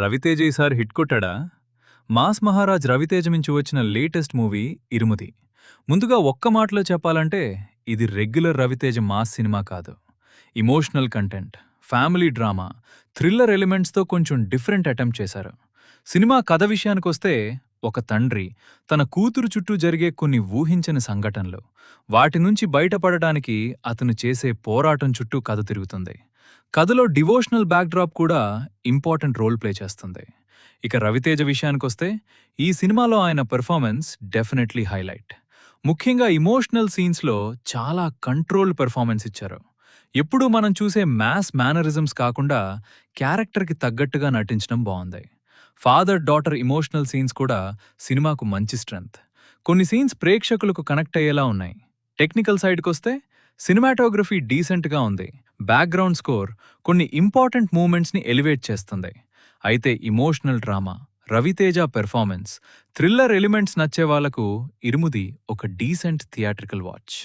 రవితేజ ఈసారి hit కొట్టాడా? Mass Maharaj Raviteja నుంచి వచ్చిన లేటెస్ట్ మూవీ ఇరుముది. ముందుగా ఒక్క మాటలో చెప్పాలంటే ఇది రెగ్యులర్ రవితేజ మాస్ సినిమా కాదు. Emotional content, family drama, thriller ఎలిమెంట్స్తో కొంచెం డిఫరెంట్ అటెంప్ట్ చేశారు. సినిమా కథ విషయానికొస్తే ఒక తండ్రి తన కూతురు చుట్టూ జరిగే కొన్ని ఊహించని సంఘటనలు, వాటి నుంచి బయటపడటానికి అతను చేసే పోరాటం చుట్టూ కథ తిరుగుతుంది. కథలో డివోషనల్ బ్యాక్డ్రాప్ కూడా ఇంపార్టెంట్ రోల్ ప్లే చేస్తుంది. ఇక రవితేజ విషయానికొస్తే ఈ సినిమాలో ఆయన పెర్ఫార్మెన్స్ డెఫినెట్లీ హైలైట్. ముఖ్యంగా ఇమోషనల్ సీన్స్లో చాలా కంట్రోల్ పెర్ఫార్మెన్స్ ఇచ్చారు. ఎప్పుడూ మనం చూసే మ్యాస్ మేనరిజమ్స్ కాకుండా క్యారెక్టర్కి తగ్గట్టుగా నటించడం బాగుంది. ఫాదర్ డాటర్ ఇమోషనల్ సీన్స్ కూడా సినిమాకు మంచి స్ట్రెంగ్త్. కొన్ని సీన్స్ ప్రేక్షకులకు కనెక్ట్ అయ్యేలా ఉన్నాయి. టెక్నికల్ సైడ్కొస్తే సినిమాటోగ్రఫీ డీసెంట్గా ఉంది. బ్యాక్గ్రౌండ్ స్కోర్ కొన్ని ఇంపార్టెంట్ మూమెంట్స్ని ఎలివేట్ చేస్తుంది. అయితే emotional drama, Ravi Teja performance, thriller elements నచ్చే వాళ్లకు ఇరుముది ఒక డీసెంట్ థియేట్రికల్ వాచ్.